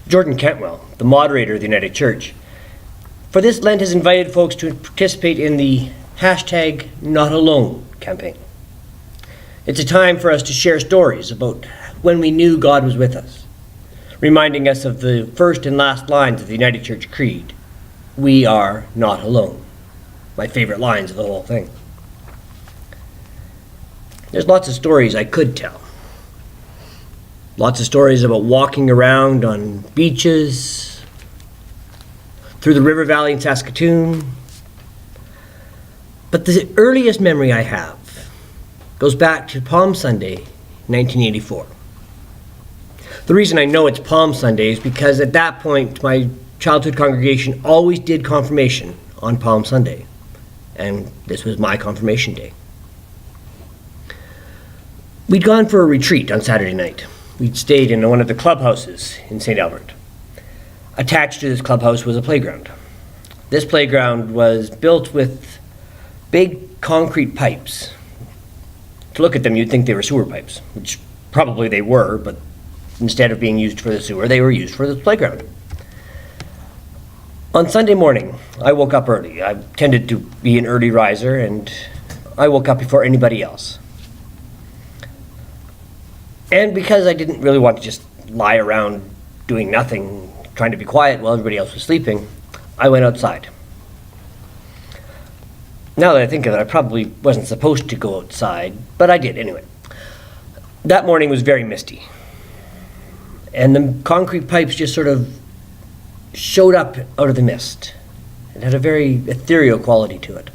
Jordan Cantwell, the moderator of the United Church, for this Lent has invited folks to participate in the hashtag NOTALONE campaign. It's a time for us to share stories about when we knew God was with us, reminding us of the first and last lines of the United Church Creed, "We are not alone." My favorite lines of the whole thing. There's lots of stories I could tell. Lots of stories about walking around on beaches, through the river valley in Saskatoon. But the earliest memory I have goes back to Palm Sunday, 1984. The reason I know it's Palm Sunday is because at that point, my childhood congregation always did confirmation on Palm Sunday, and this was my confirmation day. We'd gone for a retreat on Saturday night. We'd stayed in one of the clubhouses in St. Albert. Attached to this clubhouse was a playground. This playground was built with big concrete pipes. To look at them, you'd think they were sewer pipes, which probably they were, but instead of being used for the sewer, they were used for the playground. On Sunday morning, I woke up early. I tended to be an early riser, and I woke up before anybody else. And because I didn't really want to just lie around doing nothing, trying to be quiet while everybody else was sleeping, I went outside. Now that I think of it, I probably wasn't supposed to go outside, but I did anyway. That morning was very misty, and the concrete pipes just sort of showed up out of the mist. It had a very ethereal quality to it.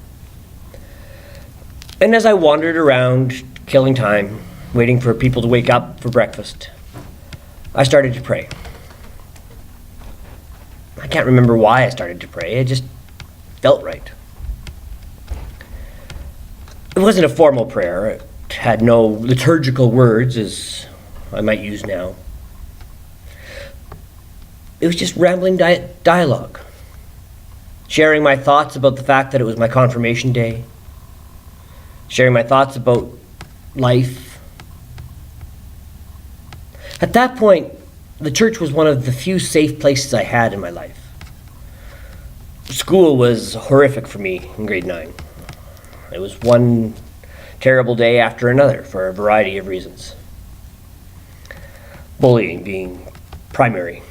And as I wandered around, killing time, waiting for people to wake up for breakfast, I started to pray. I can't remember why I started to pray. It just felt right. It wasn't a formal prayer. It had no liturgical words, as I might use now. It was just rambling dialogue, sharing my thoughts about the fact that it was my confirmation day, sharing my thoughts about life. At that point, the church was one of the few safe places I had in my life. School was horrific for me in grade 9. It was one terrible day after another for a variety of reasons. Bullying being primary.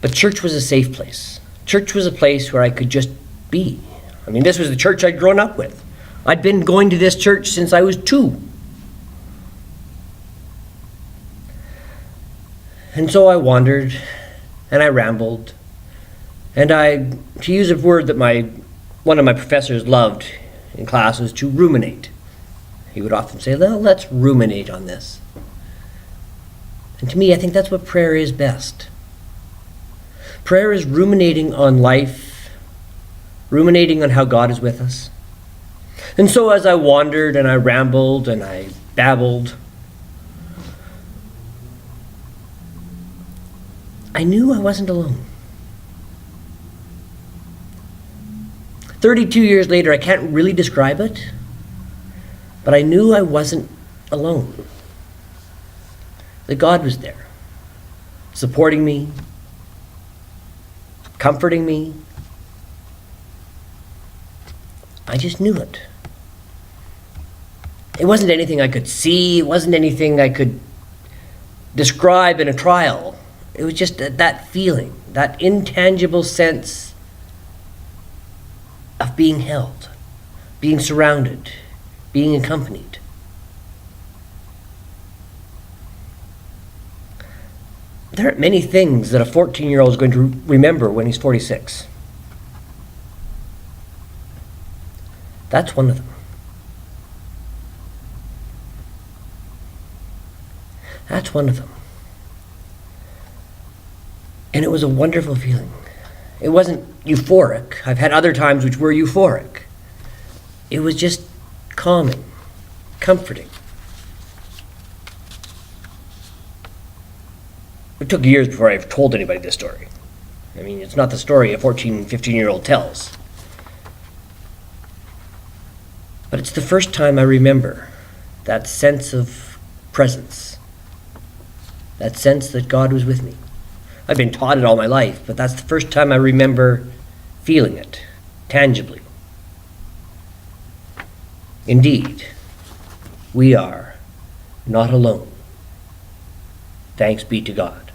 But church was a safe place. Church was a place where I could just be. I mean, this was the church I'd grown up with. I'd been going to this church since I was 2. And so I wandered, and I rambled, and to use a word that one of my professors loved in class, was to ruminate. He would often say, well, let's ruminate on this. And to me, I think that's what prayer is best. Prayer is ruminating on life, ruminating on how God is with us. And so as I wandered and I rambled and I babbled, I knew I wasn't alone. 32 years later, I can't really describe it, but I knew I wasn't alone. That God was there, supporting me, comforting me. I just knew it. It wasn't anything I could see. It wasn't anything I could describe in a trial. It was just that feeling, that intangible sense of being held, being surrounded, being accompanied. There aren't many things that a 14-year-old is going to remember when he's 46. That's one of them. That's one of them. And it was a wonderful feeling. It wasn't euphoric. I've had other times which were euphoric. It was just calming, comforting. It took years before I told anybody this story. I mean, it's not the story a 14, 15-year-old tells. But it's the first time I remember that sense of presence, that sense that God was with me. I've been taught it all my life, but that's the first time I remember feeling it, tangibly. Indeed, we are not alone. Thanks be to God.